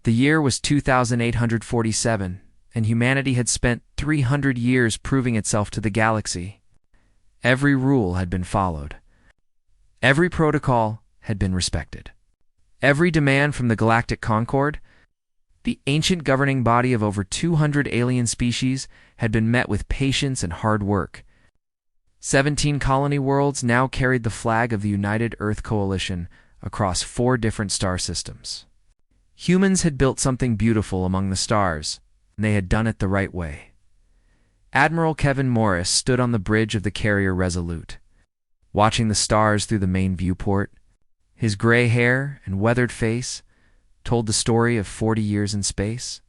The year was 2847, and humanity had spent 300 years proving itself to the galaxy. Every rule had been followed. Every protocol had been respected. Every demand from the Galactic Concord, the ancient governing body of over 200 alien species, had been met with patience and hard work. 17 colony worlds now carried the flag of the United Earth Coalition across 4 different star systems. Humans had built something beautiful among the stars, and they had done it the right way. Admiral Kevin Morris stood on the bridge of the carrier Resolute, watching the stars through the main viewport. His gray hair and weathered face told the story of 40 years in space.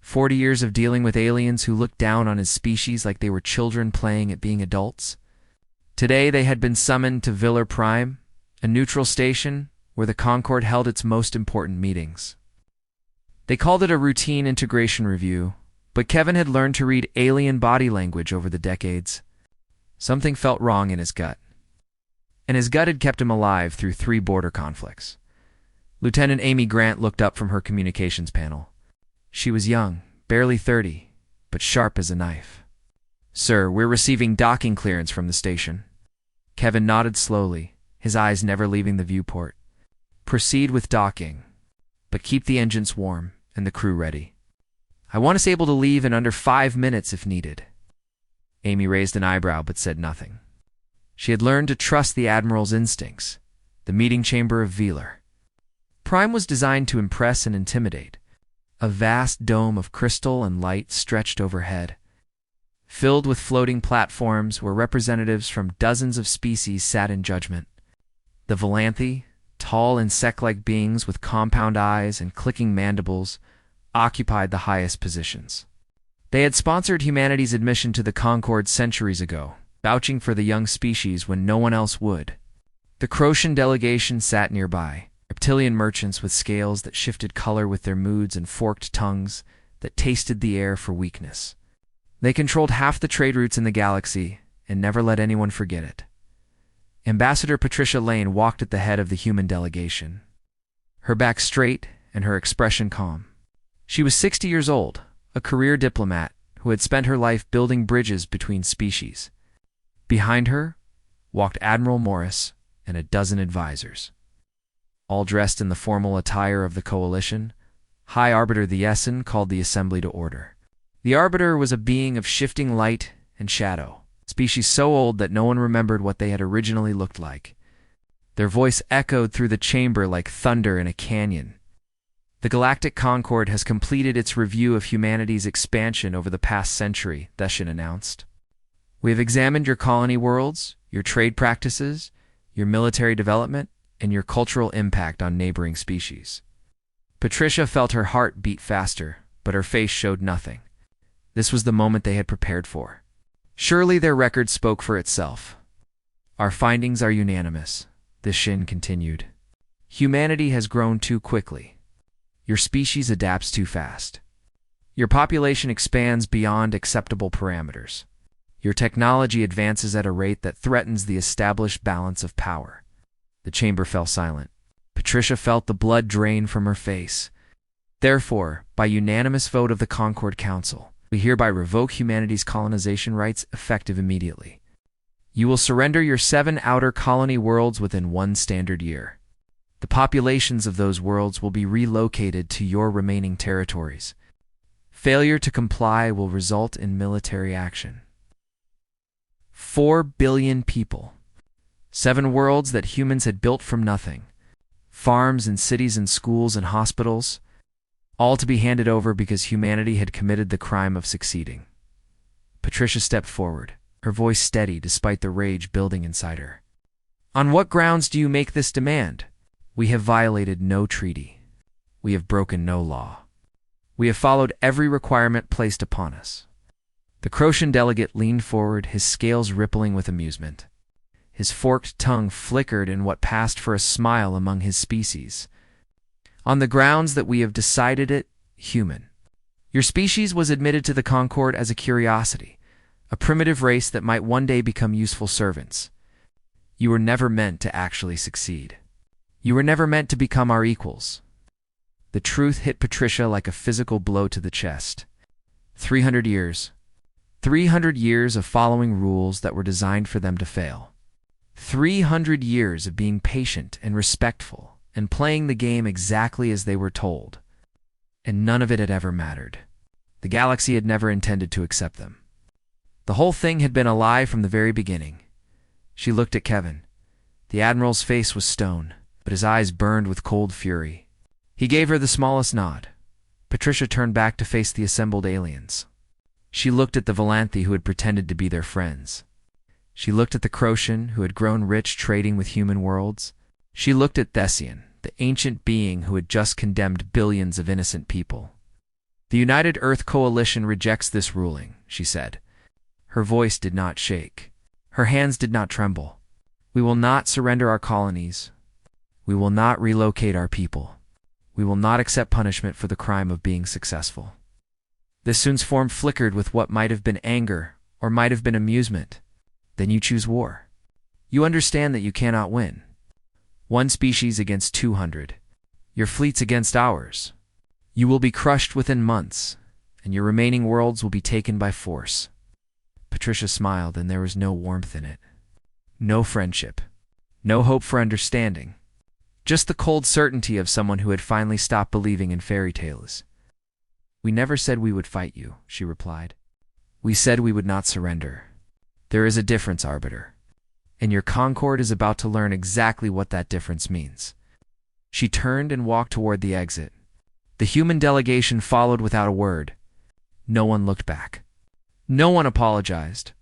40 years of dealing with aliens who looked down on his species like they were children playing at being adults. Today they had been summoned to Viller Prime, a neutral station where the Concord held its most important meetings. They called it a routine integration review, but Kevin had learned to read alien body language over the decades. Something felt wrong in his gut. And his gut had kept him alive through 3 border conflicts. Lieutenant Amy Grant looked up from her communications panel. She was young, barely 30, but sharp as a knife. "Sir, we're receiving docking clearance from the station." Kevin nodded slowly, his eyes never leaving the viewport. "Proceed with docking, but keep the engines warm and the crew ready. I want us able to leave in under 5 minutes if needed." Amy raised an eyebrow but said nothing. She had learned to trust the Admiral's instincts. The meeting chamber of Velar. Prime was designed to impress and intimidate. A vast dome of crystal and light stretched overhead, filled with floating platforms where representatives from dozens of species sat in judgment. The Volanthi, tall insect-like beings with compound eyes and clicking mandibles, occupied the highest positions. They had sponsored humanity's admission to the Concord centuries ago, vouching for the young species when no one else would. The Crocian delegation sat nearby, reptilian merchants with scales that shifted color with their moods and forked tongues that tasted the air for weakness. They controlled half the trade routes in the galaxy and never let anyone forget it. Ambassador Patricia Lane walked at the head of the human delegation, her back straight and her expression calm. She was 60 years old, a career diplomat who had spent her life building bridges between species. Behind her walked Admiral Morris and a dozen advisors. All dressed in the formal attire of the Coalition, High Arbiter the Essen called the assembly to order. The Arbiter was a being of shifting light and shadow, species so old that no one remembered what they had originally looked like. Their voice echoed through the chamber like thunder in a canyon. "The Galactic Concord has completed its review of humanity's expansion over the past century," Theshin announced. "We have examined your colony worlds, your trade practices, your military development, and your cultural impact on neighboring species." Patricia felt her heart beat faster, but her face showed nothing. This was the moment they had prepared for. Surely their record spoke for itself. "Our findings are unanimous," the Shin continued. "Humanity has grown too quickly. Your species adapts too fast. Your population expands beyond acceptable parameters. Your technology advances at a rate that threatens the established balance of power." The chamber fell silent. Patricia felt the blood drain from her face. "Therefore, by unanimous vote of the Concord Council, we hereby revoke humanity's colonization rights effective immediately. You will surrender your 7 outer colony worlds within 1 standard year. The populations of those worlds will be relocated to your remaining territories. Failure to comply will result in military action." 4 billion people. 7 worlds that humans had built from nothing. Farms and cities and schools and hospitals, all to be handed over because humanity had committed the crime of succeeding. Patricia stepped forward, her voice steady despite the rage building inside her. "On what grounds do you make this demand? We have violated no treaty. We have broken no law. We have followed every requirement placed upon us." The Crocian delegate leaned forward, his scales rippling with amusement. His forked tongue flickered in what passed for a smile among his species. "On the grounds that we have decided it human. Your species was admitted to the Concord as a curiosity, a primitive race that might one day become useful servants. You were never meant to actually succeed. You were never meant to become our equals." The truth hit Patricia like a physical blow to the chest. 300 years. 300 years of following rules that were designed for them to fail. 300 years of being patient and respectful and playing the game exactly as they were told. And none of it had ever mattered. The galaxy had never intended to accept them. The whole thing had been a lie from the very beginning. She looked at Kevin. The Admiral's face was stone, but his eyes burned with cold fury. He gave her the smallest nod. Patricia turned back to face the assembled aliens. She looked at the Volanthi who had pretended to be their friends. She looked at the Crocian who had grown rich trading with human worlds. She looked at Thessian, the ancient being who had just condemned billions of innocent people. The United Earth Coalition rejects this ruling, she said. Her voice did not shake. Her hands did not tremble. We will not surrender our colonies. We will not relocate our people. We will not accept punishment for the crime of being successful. The Sun's form flickered with what might have been anger or might have been amusement. Then you choose war. You understand that you cannot win. One species against 200. Your fleets against ours. You will be crushed within months, and your remaining worlds will be taken by force. Patricia smiled, and there was no warmth in it. No friendship. No hope for understanding. Just the cold certainty of someone who had finally stopped believing in fairy tales. We never said we would fight you, she replied. We said we would not surrender. There is a difference, Arbiter. And your Concord is about to learn exactly what that difference means. She turned and walked toward the exit. The human delegation followed without a word. No one looked back. No one apologized.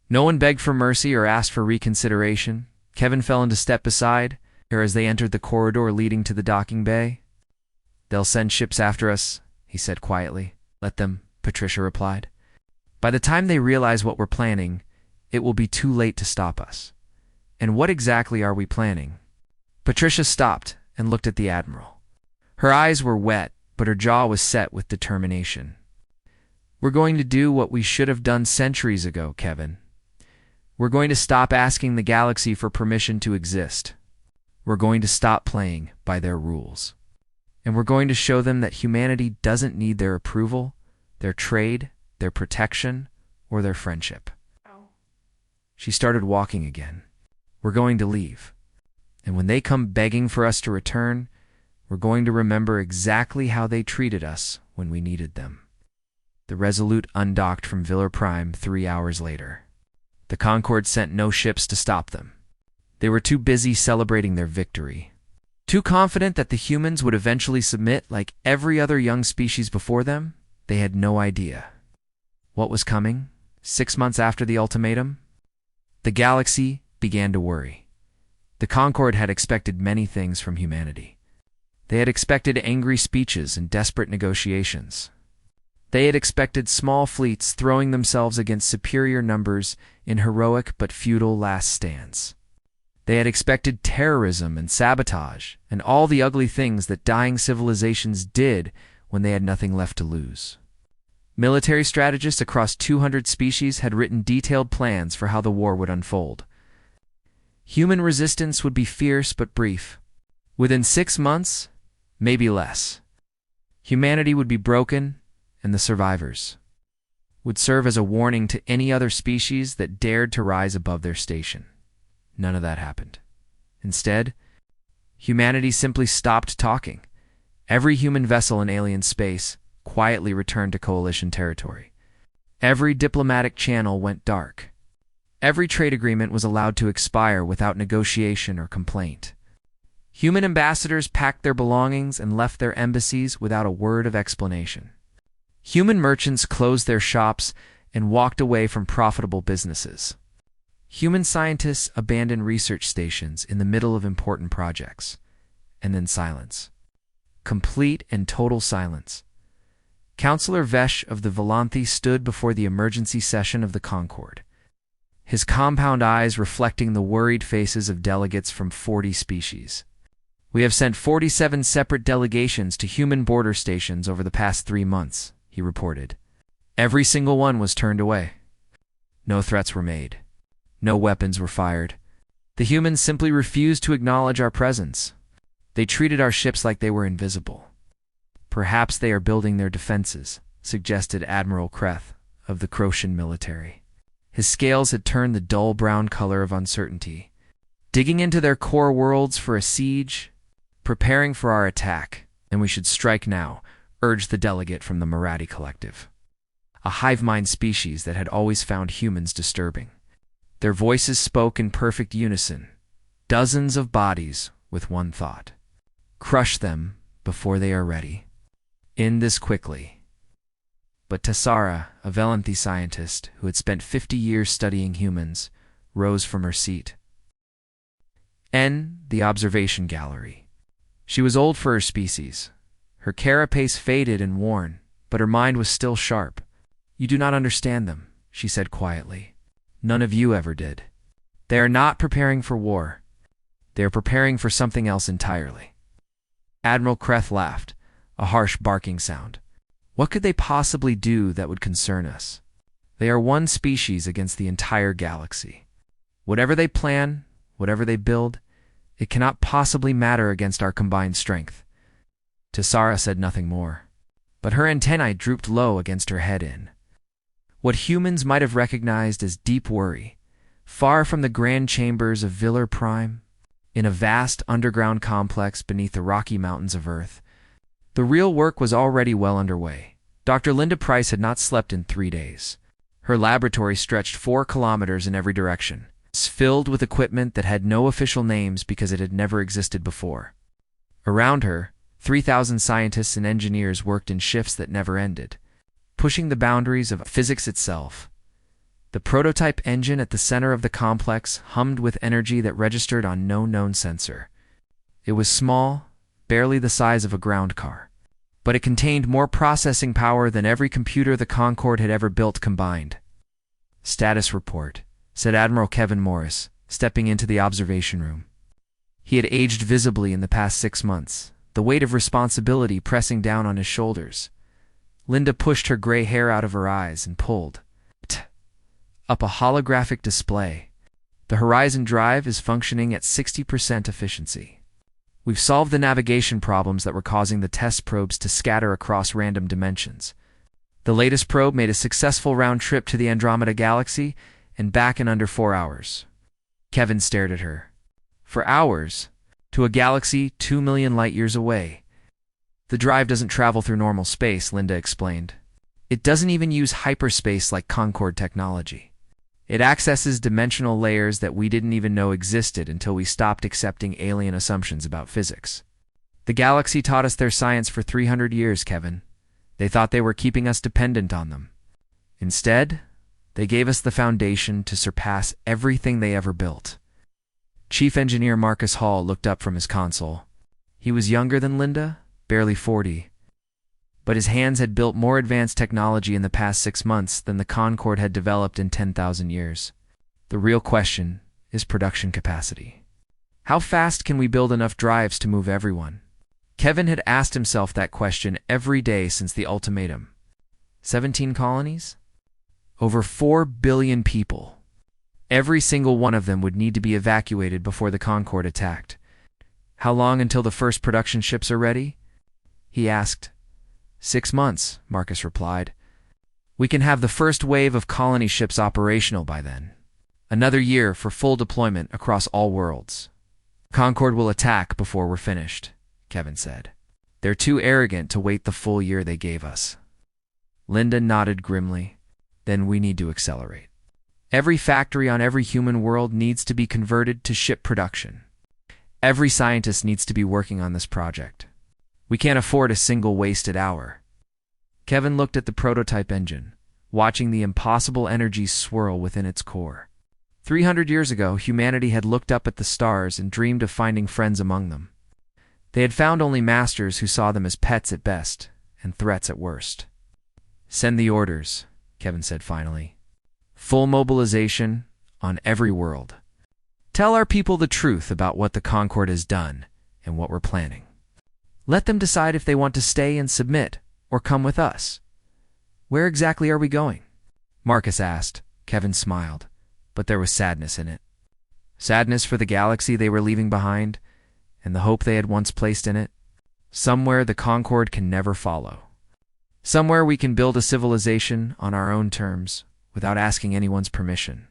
No one begged for mercy or asked for reconsideration. Kevin fell into step beside her as they entered the corridor leading to the docking bay. They'll send ships after us, he said quietly. Let them, Patricia replied. By the time they realize what we're planning, it will be too late to stop us. And what exactly are we planning? Patricia stopped and looked at the Admiral. Her eyes were wet, but her jaw was set with determination. We're going to do what we should have done centuries ago, Kevin. We're going to stop asking the galaxy for permission to exist. We're going to stop playing by their rules. And we're going to show them that humanity doesn't need their approval, their trade, their protection, or their friendship. She started walking again. We're going to leave. And when they come begging for us to return, we're going to remember exactly how they treated us when we needed them. The Resolute undocked from Viller Prime 3 hours later. The Concorde sent no ships to stop them. They were too busy celebrating their victory. Too confident that the humans would eventually submit like every other young species before them, they had no idea. What was coming 6 months after the ultimatum? The galaxy began to worry. The Concorde had expected many things from humanity. They had expected angry speeches and desperate negotiations. They had expected small fleets throwing themselves against superior numbers in heroic but futile last stands. They had expected terrorism and sabotage and all the ugly things that dying civilizations did when they had nothing left to lose. Military strategists across 200 species had written detailed plans for how the war would unfold. Human resistance would be fierce but brief. Within 6 months, maybe less, humanity would be broken, and the survivors would serve as a warning to any other species that dared to rise above their station. None of that happened. Instead, humanity simply stopped talking. Every human vessel in alien space quietly returned to Coalition territory. Every diplomatic channel went dark. Every trade agreement was allowed to expire without negotiation or complaint. Human ambassadors packed their belongings and left their embassies without a word of explanation. Human merchants closed their shops and walked away from profitable businesses. Human scientists abandoned research stations in the middle of important projects. And then silence. Complete and total silence. Counselor Vesh of the Volanthi stood before the emergency session of the Concorde, his compound eyes reflecting the worried faces of delegates from 40 species. We have sent 47 separate delegations to human border stations over the past 3 months, he reported. Every single one was turned away. No threats were made. No weapons were fired. The humans simply refused to acknowledge our presence. They treated our ships like they were invisible. Perhaps they are building their defenses, suggested Admiral Kreth of the Croatian military. His scales had turned the dull brown color of uncertainty. Digging into their core worlds for a siege, preparing for our attack, and we should strike now, urged the delegate from the Marathi collective, a hive-mind species that had always found humans disturbing. Their voices spoke in perfect unison, dozens of bodies with one thought: crush them before they are ready. End this quickly. But Tessara, a Velanthi scientist who had spent 50 years studying humans, rose from her seat. The observation gallery. She was old for her species. Her carapace faded and worn, but her mind was still sharp. You do not understand them, she said quietly. None of you ever did. They are not preparing for war. They are preparing for something else entirely. Admiral Kreth laughed, a harsh barking sound. What could they possibly do that would concern us? They are one species against the entire galaxy. Whatever they plan, whatever they build, it cannot possibly matter against our combined strength. Tessara said nothing more, but her antennae drooped low against her head in what humans might have recognized as deep worry, far from the grand chambers of Villar Prime, in a vast underground complex beneath the Rocky Mountains of Earth. The real work was already well underway. Dr. Linda Price had not slept in 3 days. Her laboratory stretched 4 kilometers in every direction, filled with equipment that had no official names because it had never existed before. Around her, 3,000 scientists and engineers worked in shifts that never ended, pushing the boundaries of physics itself. The prototype engine at the center of the complex hummed with energy that registered on no known sensor. It was small, barely the size of a ground car, but it contained more processing power than every computer the Concorde had ever built combined. Status report, said Admiral Kevin Morris, stepping into the observation room. He had aged visibly in the past 6 months, the weight of responsibility pressing down on his shoulders. Linda pushed her gray hair out of her eyes and pulled up a holographic display. The Horizon Drive is functioning at 60% efficiency. We've solved the navigation problems that were causing the test probes to scatter across random dimensions. The latest probe made a successful round trip to the Andromeda Galaxy and back in under 4 hours. Kevin stared at her. 4 hours? To a galaxy 2 million light-years away. The drive doesn't travel through normal space, Linda explained. It doesn't even use hyperspace like Concorde technology. It accesses dimensional layers that we didn't even know existed until we stopped accepting alien assumptions about physics. The galaxy taught us their science for 300 years, Kevin. They thought they were keeping us dependent on them. Instead, they gave us the foundation to surpass everything they ever built. Chief Engineer Marcus Hall looked up from his console. He was younger than Linda, barely 40. But his hands had built more advanced technology in the past 6 months than the Concorde had developed in 10,000 years. The real question is production capacity. How fast can we build enough drives to move everyone? Kevin had asked himself that question every day since the ultimatum. 17 colonies? Over 4 billion people. Every single one of them would need to be evacuated before the Concorde attacked. How long until the first production ships are ready? He asked. 6 months, Marcus replied. We can have the first wave of colony ships operational by then. Another year for full deployment across all worlds. Concorde will attack before we're finished, Kevin said. They're too arrogant to wait the full year they gave us. Linda nodded grimly. Then we need to accelerate. Every factory on every human world needs to be converted to ship production. Every scientist needs to be working on this project. We can't afford a single wasted hour. Kevin looked at the prototype engine, watching the impossible energies swirl within its core. 300 years ago, humanity had looked up at the stars and dreamed of finding friends among them. They had found only masters who saw them as pets at best and threats at worst. Send the orders, Kevin said finally. Full mobilization on every world. Tell our people the truth about what the Concorde has done and what we're planning. Let them decide if they want to stay and submit or come with us. Where exactly are we going? Marcus asked. Kevin smiled, but there was sadness in it. Sadness for the galaxy they were leaving behind and the hope they had once placed in it. Somewhere the Concord can never follow. Somewhere we can build a civilization on our own terms, without asking anyone's permission.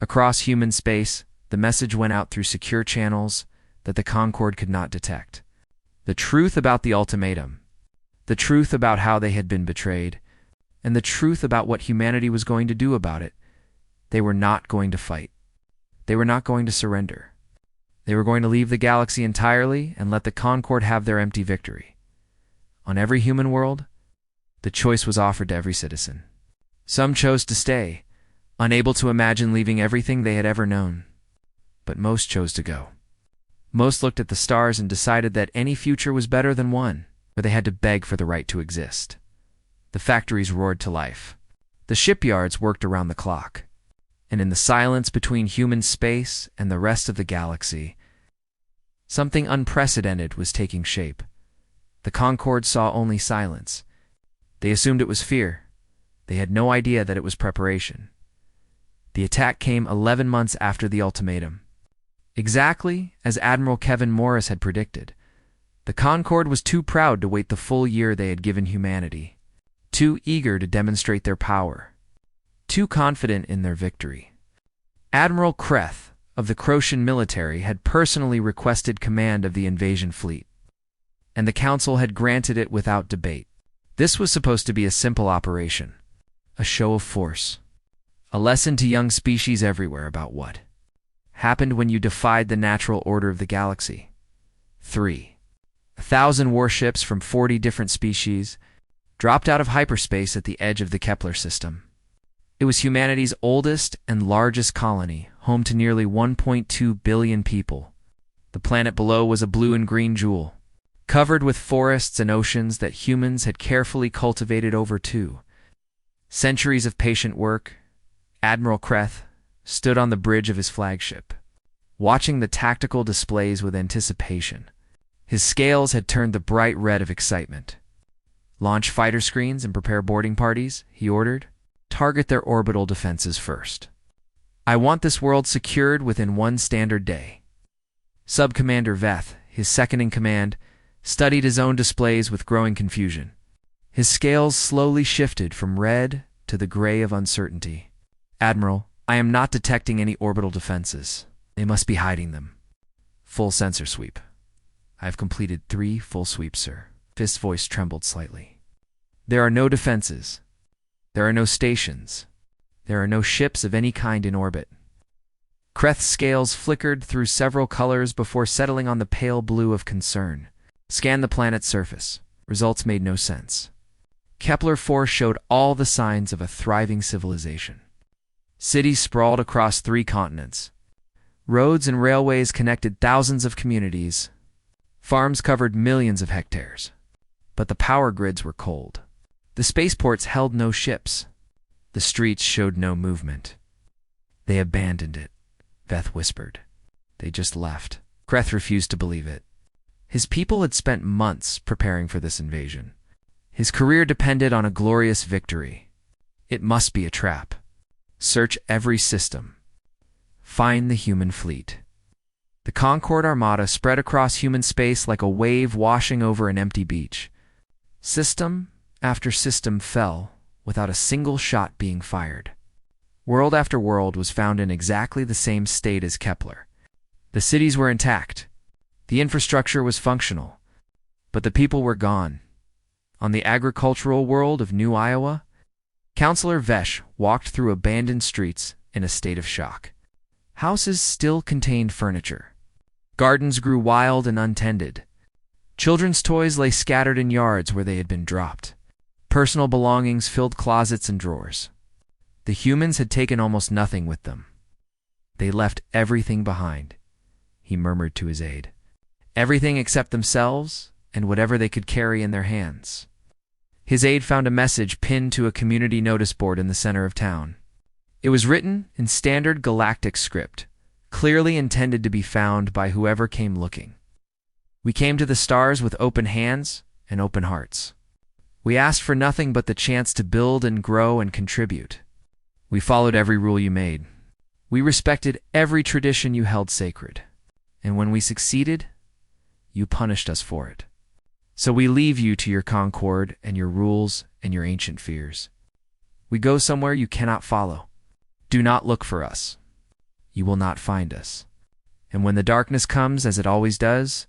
Across human space, the message went out through secure channels that the Concord could not detect. The truth about the ultimatum, the truth about how they had been betrayed, and the truth about what humanity was going to do about it. They were not going to fight. They were not going to surrender. They were going to leave the galaxy entirely and let the Concord have their empty victory. On every human world, the choice was offered to every citizen. Some chose to stay, unable to imagine leaving everything they had ever known. But most chose to go. Most looked at the stars and decided that any future was better than one, where they had to beg for the right to exist. The factories roared to life. The shipyards worked around the clock. And in the silence between human space and the rest of the galaxy, something unprecedented was taking shape. The Concord saw only silence. They assumed it was fear. They had no idea that it was preparation. The attack came 11 months after the ultimatum. Exactly as Admiral Kevin Morris had predicted, the Concord was too proud to wait the full year they had given humanity, too eager to demonstrate their power, too confident in their victory. Admiral Kreth of the Croatian military had personally requested command of the invasion fleet, and the Council had granted it without debate. This was supposed to be a simple operation, a show of force, a lesson to young species everywhere about what happened when you defied the natural order of the galaxy. 1,000 warships from 40 different species dropped out of hyperspace at the edge of the Kepler system. It was humanity's oldest and largest colony, home to nearly 1.2 billion people. The planet below was a blue and green jewel, covered with forests and oceans that humans had carefully cultivated over 2 centuries of patient work. Admiral Kreth stood on the bridge of his flagship, watching the tactical displays with anticipation. His scales had turned the bright red of excitement. "Launch fighter screens and prepare boarding parties," he ordered. "Target their orbital defenses first. I want this world secured within 1 standard day." Sub-Commander Veth, his second-in-command, studied his own displays with growing confusion. His scales slowly shifted from red to the gray of uncertainty. "Admiral, I am not detecting any orbital defenses. They must be hiding them." "Full sensor sweep." "I have completed 3 full sweeps, sir." Fist's voice trembled slightly. "There are no defenses. There are no stations. There are no ships of any kind in orbit." Kreth's scales flickered through several colors before settling on the pale blue of concern. "Scan the planet's surface." Results made no sense. Kepler-4 showed all the signs of a thriving civilization. Cities sprawled across 3 continents. Roads and railways connected thousands of communities. Farms covered millions of hectares. But the power grids were cold. The spaceports held no ships. The streets showed no movement. "They abandoned it," Veth whispered. "They just left." Kreth refused to believe it. His people had spent months preparing for this invasion. His career depended on a glorious victory. It must be a trap. Search every system. Find the human fleet. The Concord Armada spread across human space like a wave washing over an empty beach. System after system fell without a single shot being fired. World after world was found in exactly the same state as Kepler. The cities were intact. The infrastructure was functional. But the people were gone. On the agricultural world of New Iowa, Counselor Vesh walked through abandoned streets in a state of shock. Houses still contained furniture. Gardens grew wild and untended. Children's toys lay scattered in yards where they had been dropped. Personal belongings filled closets and drawers. The humans had taken almost nothing with them. "They left everything behind," he murmured to his aide. "Everything except themselves and whatever they could carry in their hands." His aide found a message pinned to a community notice board in the center of town. It was written in standard galactic script, clearly intended to be found by whoever came looking. "We came to the stars with open hands and open hearts. We asked for nothing but the chance to build and grow and contribute. We followed every rule you made. We respected every tradition you held sacred. And when we succeeded, you punished us for it." So we leave you to your concord and your rules and your ancient fears. We go somewhere you cannot follow. Do not look for us. You will not find us. And when the darkness comes, as it always does,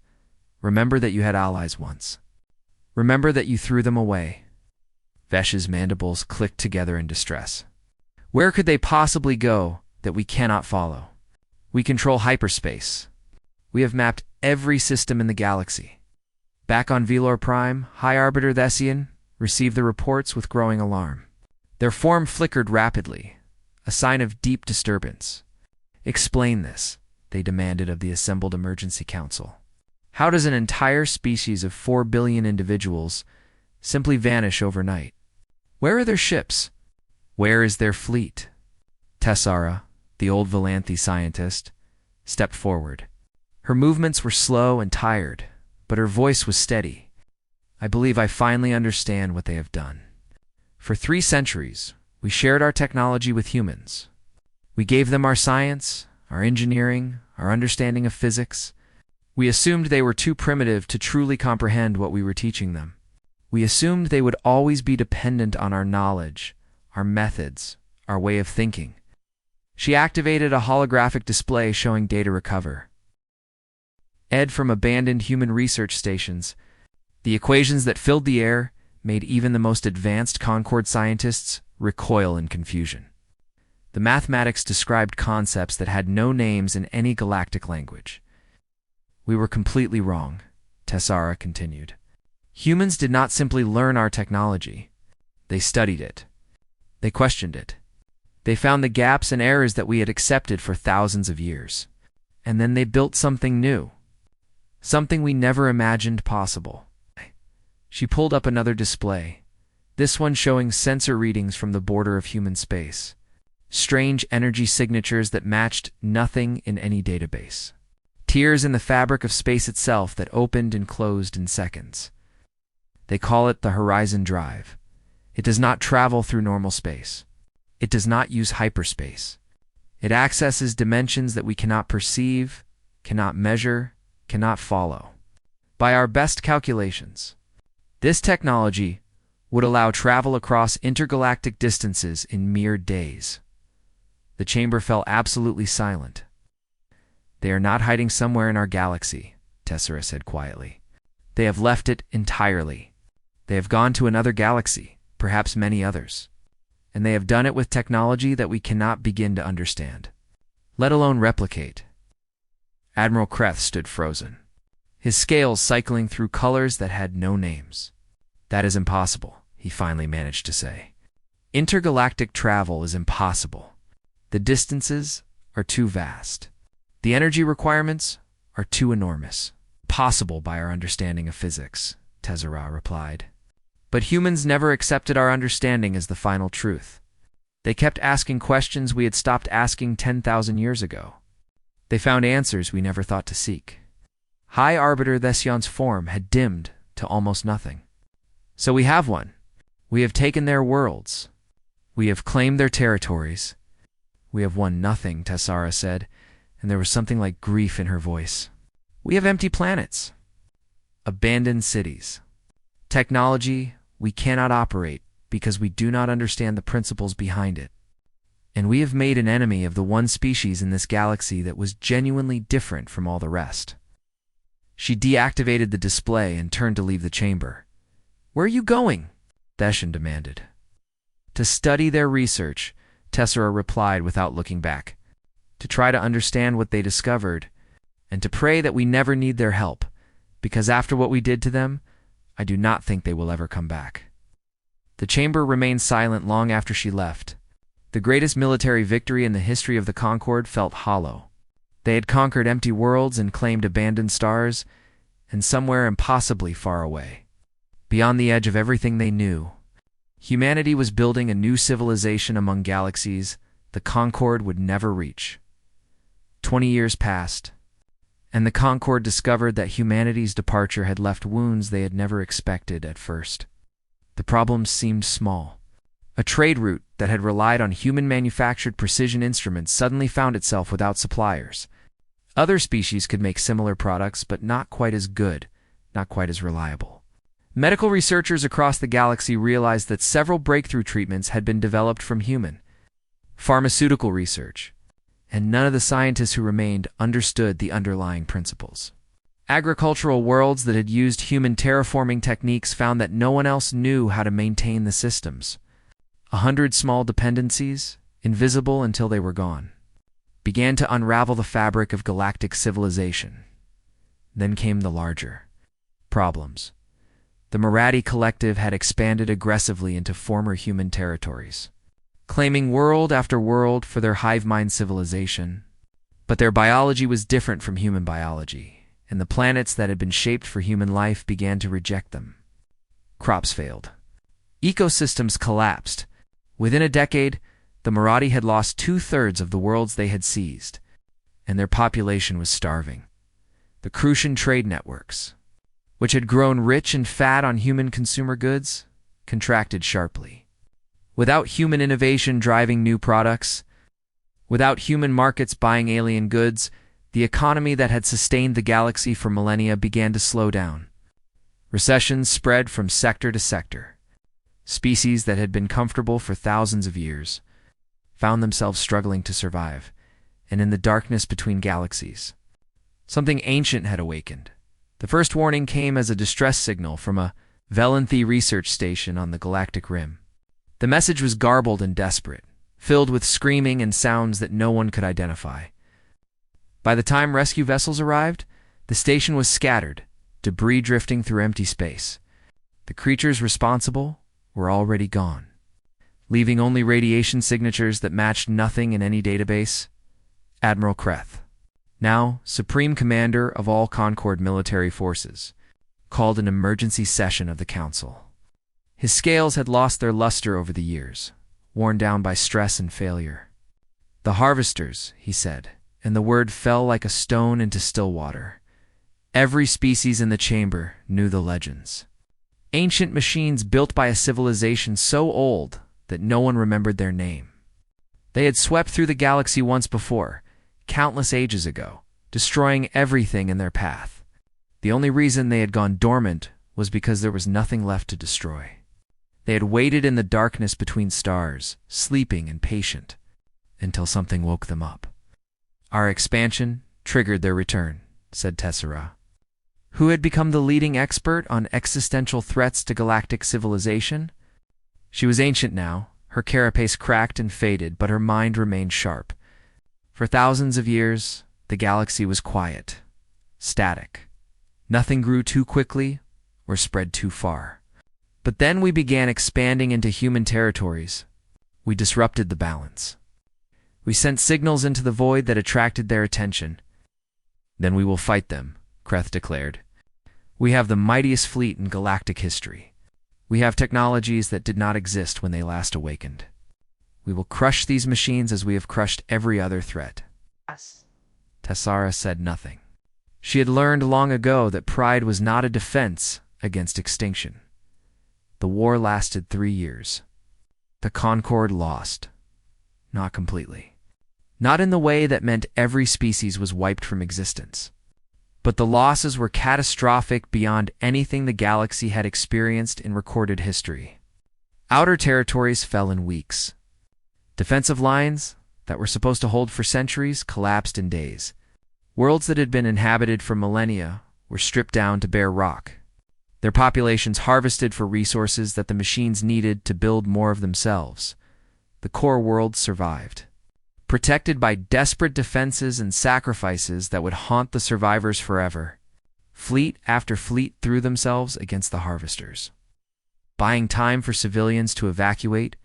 remember that you had allies once. Remember that you threw them away. Vesh's mandibles clicked together in distress. Where could they possibly go that we cannot follow? We control hyperspace. We have mapped every system in the galaxy. Back on Velor Prime, High Arbiter Thessian received the reports with growing alarm. Their form flickered rapidly, a sign of deep disturbance. Explain this, they demanded of the assembled emergency council. How does an entire species of 4 billion individuals simply vanish overnight? Where are their ships? Where is their fleet? Tessara, the old Valanthi scientist, stepped forward. Her movements were slow and tired, but her voice was steady. I believe I finally understand what they have done. For 3 centuries, we shared our technology with humans. We gave them our science, our engineering, our understanding of physics. We assumed they were too primitive to truly comprehend what we were teaching them. We assumed they would always be dependent on our knowledge, our methods, our way of thinking. She activated a holographic display showing data recover. Ed from abandoned human research stations. The equations that filled the air made even the most advanced Concord scientists recoil in confusion. The mathematics described concepts that had no names in any galactic language. We were completely wrong, Tessara continued. Humans did not simply learn our technology. They studied it. They questioned it. They found the gaps and errors that we had accepted for thousands of years. And then they built something new. Something we never imagined possible. She pulled up another display, this one showing sensor readings from the border of human space. Strange energy signatures that matched nothing in any database. Tiers in the fabric of space itself that opened and closed in seconds. They call it the Horizon Drive. It does not travel through normal space. It does not use hyperspace. It accesses dimensions that we cannot perceive, cannot measure, cannot follow. By our best calculations, this technology would allow travel across intergalactic distances in mere days. The chamber fell absolutely silent. They are not hiding somewhere in our galaxy, Tessara said quietly. They have left it entirely. They have gone to another galaxy, perhaps many others. And they have done it with technology that we cannot begin to understand, let alone replicate. Admiral Kreth stood frozen, his scales cycling through colors that had no names. That is impossible, he finally managed to say. Intergalactic travel is impossible. The distances are too vast. The energy requirements are too enormous. Possible by our understanding of physics, Tessara replied. But humans never accepted our understanding as the final truth. They kept asking questions we had stopped asking 10,000 years ago. They found answers we never thought to seek. High Arbiter Thessian's form had dimmed to almost nothing. So we have one. We have taken their worlds. We have claimed their territories. We have won nothing, Tessara said, and there was something like grief in her voice. We have empty planets. Abandoned cities. Technology we cannot operate because we do not understand the principles behind it. And we have made an enemy of the one species in this galaxy that was genuinely different from all the rest. She deactivated the display and turned to leave the chamber. Where are you going? Thessian demanded. To study their research, Tessara replied without looking back. To try to understand what they discovered, and to pray that we never need their help, because after what we did to them, I do not think they will ever come back. The chamber remained silent long after she left. The greatest military victory in the history of the Concord felt hollow. They had conquered empty worlds and claimed abandoned stars, and somewhere impossibly far away, beyond the edge of everything they knew, humanity was building a new civilization among galaxies the Concord would never reach. 20 years passed, and the Concord discovered that humanity's departure had left wounds they had never expected at first. The problems seemed small. A trade route that had relied on human-manufactured precision instruments suddenly found itself without suppliers. Other species could make similar products, but not quite as good, not quite as reliable. Medical researchers across the galaxy realized that several breakthrough treatments had been developed from human pharmaceutical research, and none of the scientists who remained understood the underlying principles. Agricultural worlds that had used human terraforming techniques found that no one else knew how to maintain the systems. 100 small dependencies, invisible until they were gone, began to unravel the fabric of galactic civilization. Then came the larger problems. The Marathi collective had expanded aggressively into former human territories, claiming world after world for their hive mind civilization. But their biology was different from human biology, and the planets that had been shaped for human life began to reject them. Crops failed. Ecosystems collapsed. Within a decade, the Marathi had lost 2/3 of the worlds they had seized, and their population was starving. The Crucian trade networks, which had grown rich and fat on human consumer goods, contracted sharply. Without human innovation driving new products, without human markets buying alien goods, the economy that had sustained the galaxy for millennia began to slow down. Recessions spread from sector to sector. Species that had been comfortable for thousands of years found themselves struggling to survive, and in the darkness between galaxies, something ancient had awakened. The first warning came as a distress signal from a Velanthi research station on the galactic rim. The message was garbled and desperate, filled with screaming and sounds that no one could identify. By the time rescue vessels arrived, the station was scattered, debris drifting through empty space. The creatures responsible were already gone, leaving only radiation signatures that matched nothing in any database. Admiral Kreth, now Supreme Commander of all Concord military forces, called an emergency session of the Council. His scales had lost their luster over the years, worn down by stress and failure. "The harvesters," he said, and the word fell like a stone into still water. Every species in the chamber knew the legends. Ancient machines built by a civilization so old that no one remembered their name. They had swept through the galaxy once before, countless ages ago, destroying everything in their path. The only reason they had gone dormant was because there was nothing left to destroy. They had waited in the darkness between stars, sleeping and patient, until something woke them up. "Our expansion triggered their return," said Tessera, who had become the leading expert on existential threats to galactic civilization. She was ancient now, her carapace cracked and faded, but her mind remained sharp. For thousands of years, the galaxy was quiet, static. Nothing grew too quickly or spread too far. But then we began expanding into human territories. We disrupted the balance. We sent signals into the void that attracted their attention. "Then we will fight them," Kreth declared. "We have the mightiest fleet in galactic history. We have technologies that did not exist when they last awakened. We will crush these machines as we have crushed every other threat." Tessera said nothing. She had learned long ago that pride was not a defense against extinction. The war lasted 3 years. The Concord lost. Not completely. Not in the way that meant every species was wiped from existence. But the losses were catastrophic beyond anything the galaxy had experienced in recorded history. Outer territories fell in weeks. Defensive lines that were supposed to hold for centuries collapsed in days. Worlds that had been inhabited for millennia were stripped down to bare rock. Their populations harvested for resources that the machines needed to build more of themselves. The core world survived, protected by desperate defenses and sacrifices that would haunt the survivors forever. Fleet after fleet threw themselves against the harvesters, buying time for civilians to evacuate,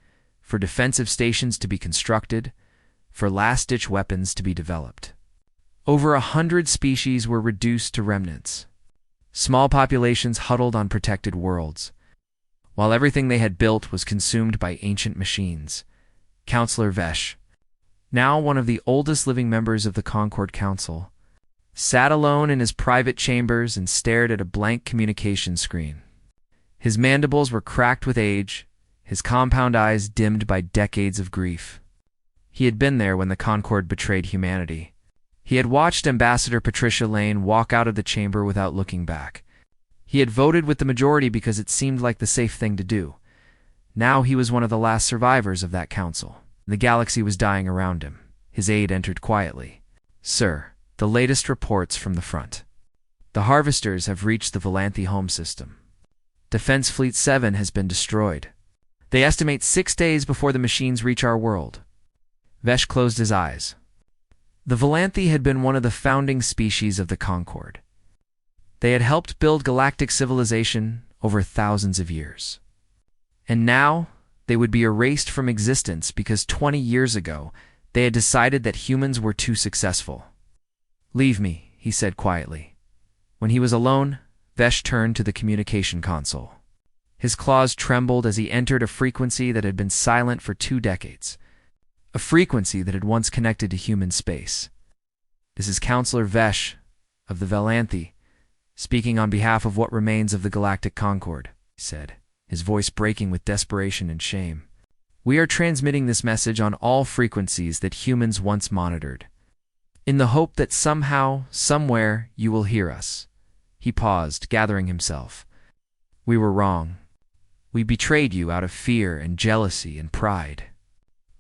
for defensive stations to be constructed, for last-ditch weapons to be developed. Over 100 species were reduced to remnants. Small populations huddled on protected worlds, while everything they had built was consumed by ancient machines. Counselor Vesh, now one of the oldest living members of the Concord Council, sat alone in his private chambers and stared at a blank communication screen. His mandibles were cracked with age, his compound eyes dimmed by decades of grief. He had been there when the Concord betrayed humanity. He had watched Ambassador Patricia Lane walk out of the chamber without looking back. He had voted with the majority because it seemed like the safe thing to do. Now he was one of the last survivors of that council. The galaxy was dying around him. His aide entered quietly. "Sir, the latest reports from the front. The harvesters have reached the Valanthi home system. Defense Fleet 7 has been destroyed. They estimate 6 days before the machines reach our world." Vesh closed his eyes. The Valanthi had been one of the founding species of the Concord. They had helped build galactic civilization over thousands of years. And now, they would be erased from existence because 20 years ago, they had decided that humans were too successful. "Leave me," he said quietly. When he was alone, Vesh turned to the communication console. His claws trembled as he entered a frequency that had been silent for 2 decades. A frequency that had once connected to human space. "This is Counselor Vesh of the Valanthi, speaking on behalf of what remains of the Galactic Concord," he said, his voice breaking with desperation and shame. "We are transmitting this message on all frequencies that humans once monitored, in the hope that somehow, somewhere, you will hear us." He paused, gathering himself. "We were wrong. We betrayed you out of fear and jealousy and pride.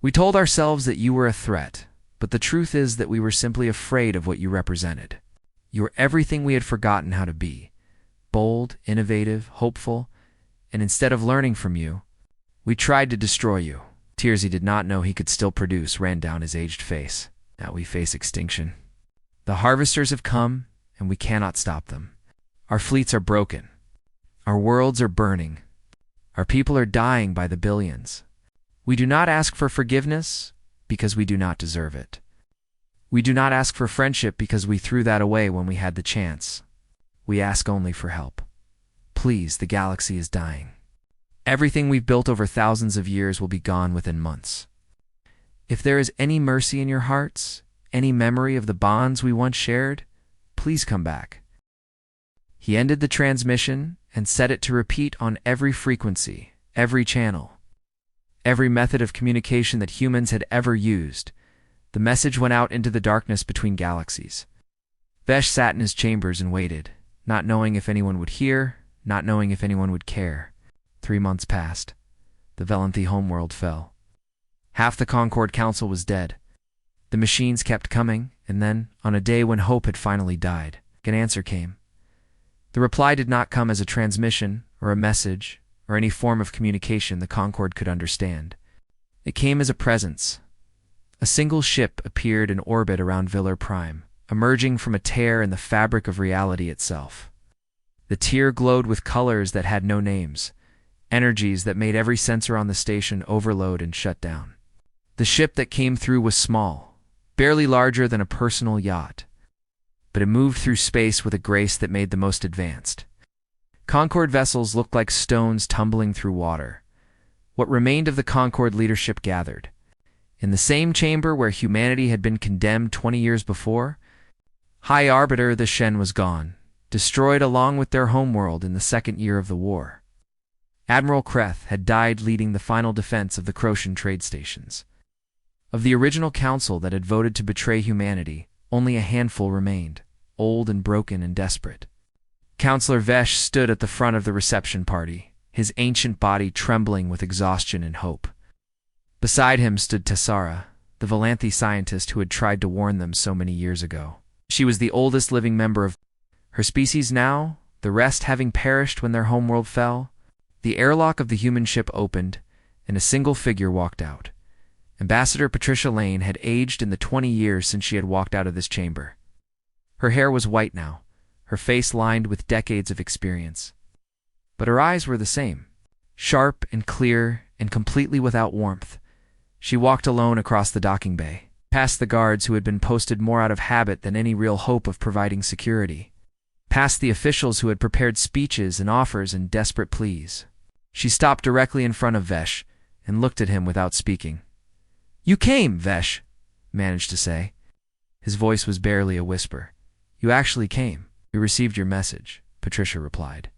We told ourselves that you were a threat, but the truth is that we were simply afraid of what you represented. You were everything we had forgotten how to be. Bold, innovative, hopeful, and instead of learning from you, we tried to destroy you." Tears he did not know he could still produce ran down his aged face. "Now we face extinction. The harvesters have come, and we cannot stop them. Our fleets are broken. Our worlds are burning. Our people are dying by the billions. We do not ask for forgiveness because we do not deserve it. We do not ask for friendship because we threw that away when we had the chance. We ask only for help. Please, the galaxy is dying. Everything we've built over thousands of years will be gone within months. If there is any mercy in your hearts, any memory of the bonds we once shared, please come back." He ended the transmission and set it to repeat on every frequency, every channel, every method of communication that humans had ever used. The message went out into the darkness between galaxies. Vesh sat in his chambers and waited, not knowing if anyone would hear, not knowing if anyone would care. 3 months passed. The Valanthi homeworld fell. Half the Concord Council was dead. The machines kept coming, and then, on a day when hope had finally died, an answer came. The reply did not come as a transmission, or a message, or any form of communication the Concord could understand. It came as a presence. A single ship appeared in orbit around Villar Prime, emerging from a tear in the fabric of reality itself. The tear glowed with colors that had no names, energies that made every sensor on the station overload and shut down. The ship that came through was small, barely larger than a personal yacht, but it moved through space with a grace that made the most advanced. Concord vessels looked like stones tumbling through water. What remained of the Concord leadership gathered. In the same chamber where humanity had been condemned 20 years before, High Arbiter the Shen was gone, destroyed along with their homeworld in the 2nd year of the war. Admiral Kreth had died leading the final defense of the Crocian trade stations. Of the original council that had voted to betray humanity, only a handful remained, old and broken and desperate. Counselor Vesh stood at the front of the reception party, his ancient body trembling with exhaustion and hope. Beside him stood Tessara, the Valanthi scientist who had tried to warn them so many years ago. She was the oldest living member of her species now, the rest having perished when their homeworld fell. The airlock of the human ship opened, and a single figure walked out. Ambassador Patricia Lane had aged in the 20 years since she had walked out of this chamber. Her hair was white now, her face lined with decades of experience. But her eyes were the same, sharp and clear and completely without warmth. She walked alone across the docking bay, past the guards who had been posted more out of habit than any real hope of providing security, past the officials who had prepared speeches and offers and desperate pleas. She stopped directly in front of Vesh and looked at him without speaking. "You came," Vesh managed to say. His voice was barely a whisper. "You actually came. We received your message," Patricia replied.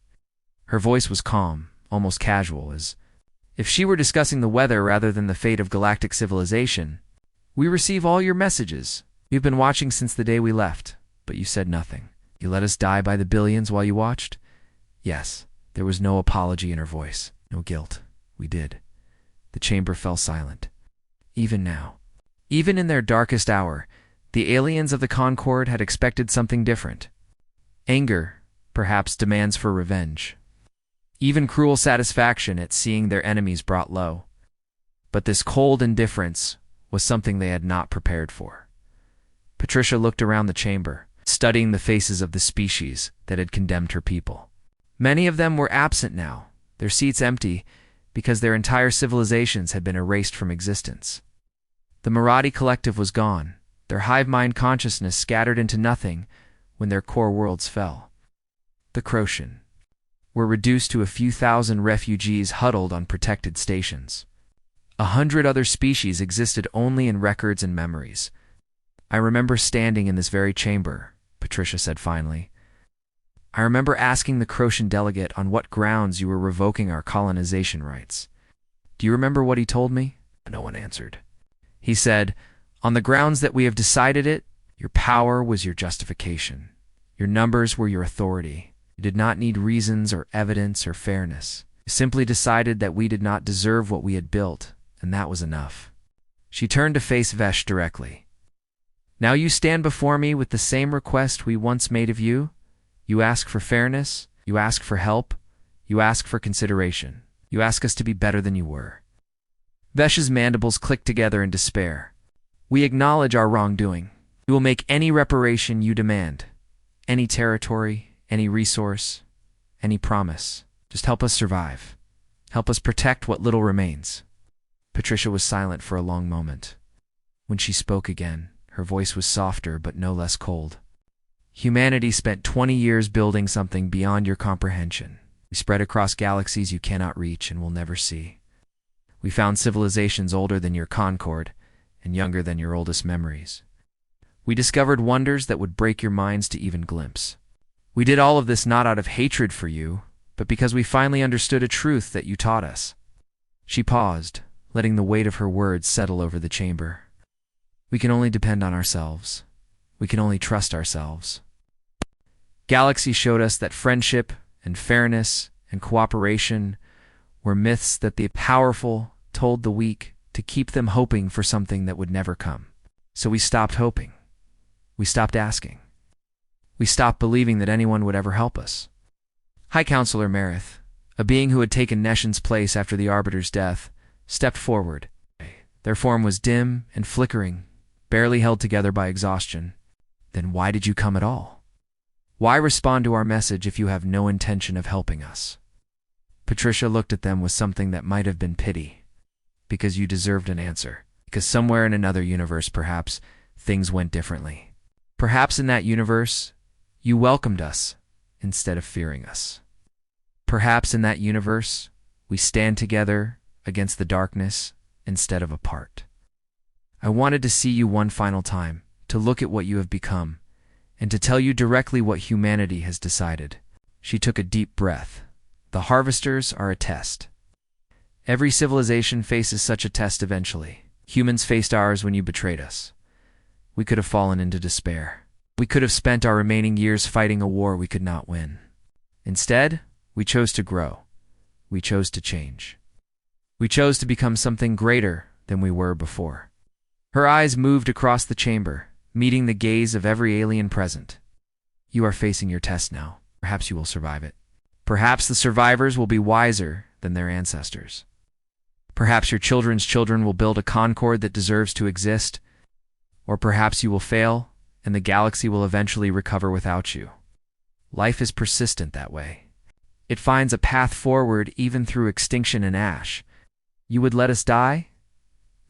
Her voice was calm, almost casual, as if she were discussing the weather rather than the fate of galactic civilization. "We receive all your messages. You've been watching since the day we left, but you said nothing. You let us die by the billions while you watched. Yes, there was no apology in her voice, no guilt. We did. The chamber fell silent. Even now, even in their darkest hour, the aliens of the Concord had expected something different. Anger, perhaps demands for revenge. Even cruel satisfaction at seeing their enemies brought low. But this cold indifference was something they had not prepared for. Patricia looked around the chamber, studying the faces of the species that had condemned her people. Many of them were absent now, their seats empty, because their entire civilizations had been erased from existence. The Marathi collective was gone, their hive-mind consciousness scattered into nothing when their core worlds fell. The Croatian were reduced to a few thousand refugees huddled on protected stations. 100 other species existed only in records and memories. I remember standing in this very chamber, Patricia said finally. I remember asking the Croatian delegate on what grounds you were revoking our colonization rights. Do you remember what he told me? No one answered. He said, on the grounds that we have decided it, your power was your justification. Your numbers were your authority. You did not need reasons or evidence or fairness. You simply decided that we did not deserve what we had built, and that was enough. She turned to face Vesh directly. Now you stand before me with the same request we once made of you. You ask for fairness, you ask for help, you ask for consideration. You ask us to be better than you were. Vesh's mandibles clicked together in despair. We acknowledge our wrongdoing. We will make any reparation you demand. Any territory, any resource, any promise. Just help us survive. Help us protect what little remains. Patricia was silent for a long moment. When she spoke again, her voice was softer but no less cold. Humanity spent 20 years building something beyond your comprehension. We spread across galaxies you cannot reach and will never see. We found civilizations older than your Concord and younger than your oldest memories. We discovered wonders that would break your minds to even glimpse. We did all of this not out of hatred for you, but because we finally understood a truth that you taught us. She paused, letting the weight of her words settle over the chamber. We can only depend on ourselves. We can only trust ourselves. Galaxy showed us that friendship and fairness and cooperation were myths that the powerful told the weak to keep them hoping for something that would never come. So we stopped hoping. We stopped asking. We stopped believing that anyone would ever help us. High Counselor Marith, a being who had taken Neshin's place after the Arbiter's death, stepped forward. Their form was dim and flickering, barely held together by exhaustion. Then why did you come at all? Why respond to our message if you have no intention of helping us? Patricia looked at them with something that might have been pity. Because you deserved an answer. Because somewhere in another universe, perhaps, things went differently. Perhaps in that universe, you welcomed us instead of fearing us. Perhaps in that universe, we stand together against the darkness instead of apart. I wanted to see you one final time, to look at what you have become, and to tell you directly what humanity has decided. She took a deep breath. The harvesters are a test. Every civilization faces such a test eventually. Humans faced ours when you betrayed us. We could have fallen into despair. We could have spent our remaining years fighting a war we could not win. Instead, we chose to grow. We chose to change. We chose to become something greater than we were before. Her eyes moved across the chamber, meeting the gaze of every alien present. You are facing your test now. Perhaps you will survive it. Perhaps the survivors will be wiser than their ancestors. Perhaps your children's children will build a Concord that deserves to exist. Or perhaps you will fail, and the galaxy will eventually recover without you. Life is persistent that way. It finds a path forward even through extinction and ash. You would let us die?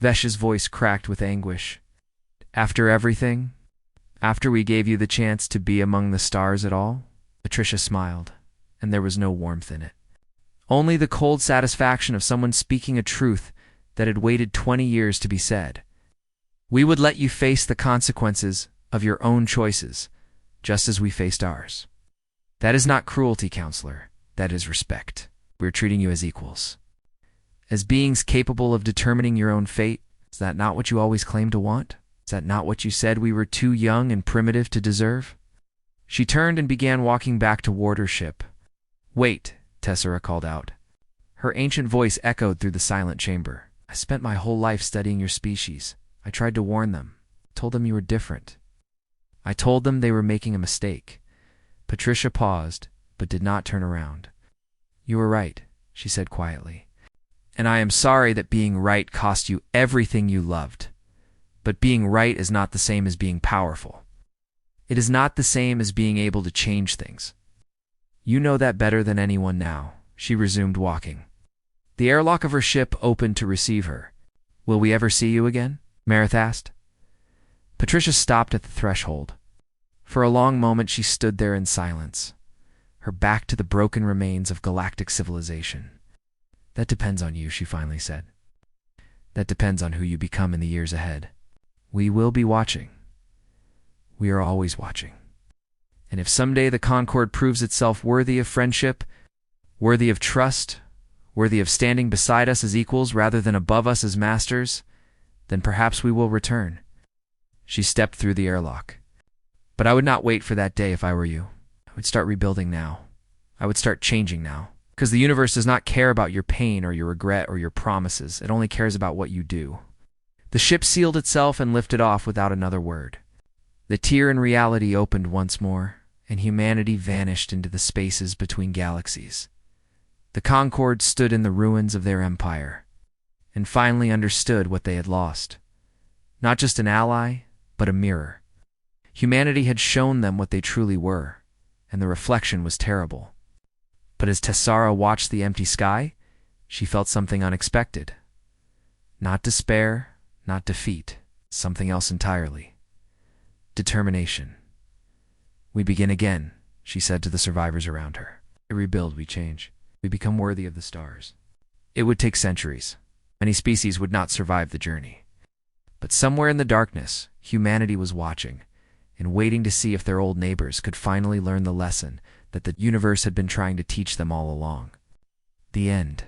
Vesh's voice cracked with anguish. After everything? After we gave you the chance to be among the stars at all? Patricia smiled, and there was no warmth in it. Only the cold satisfaction of someone speaking a truth that had waited 20 years to be said. We would let you face the consequences of your own choices, just as we faced ours. That is not cruelty, Counselor. That is respect. We are treating you as equals. As beings capable of determining your own fate. Is that not what you always claimed to want? Is that not what you said we were too young and primitive to deserve? She turned and began walking back toward her ship, Wait, Tessera called out. Her ancient voice echoed through the silent chamber. I spent my whole life studying your species. I tried to warn them, told them you were different. I told them they were making a mistake. Patricia paused, but did not turn around. You were right, she said quietly. And I am sorry that being right cost you everything you loved. But being right is not the same as being powerful. It is not the same as being able to change things. You know that better than anyone now, she resumed walking. The airlock of her ship opened to receive her. Will we ever see you again? Marith asked. Patricia stopped at the threshold. For a long moment she stood there in silence, her back to the broken remains of galactic civilization. That depends on you, she finally said. That depends on who you become in the years ahead. We will be watching. We are always watching. And if someday the Concord proves itself worthy of friendship, worthy of trust, worthy of standing beside us as equals rather than above us as masters, then perhaps we will return. She stepped through the airlock. But I would not wait for that day if I were you. I would start rebuilding now. I would start changing now. Because the universe does not care about your pain or your regret or your promises. It only cares about what you do. The ship sealed itself and lifted off without another word. The tier in reality opened once more, and humanity vanished into the spaces between galaxies. The Concord stood in the ruins of their empire, and finally understood what they had lost. Not just an ally, but a mirror. Humanity had shown them what they truly were, and the reflection was terrible. But as Tessera watched the empty sky, she felt something unexpected. Not despair, not defeat, something else entirely. Determination. We begin again, she said to the survivors around her. We rebuild, we change. We become worthy of the stars. It would take centuries. Many species would not survive the journey. But somewhere in the darkness, humanity was watching, and waiting to see if their old neighbors could finally learn the lesson that the universe had been trying to teach them all along. The end.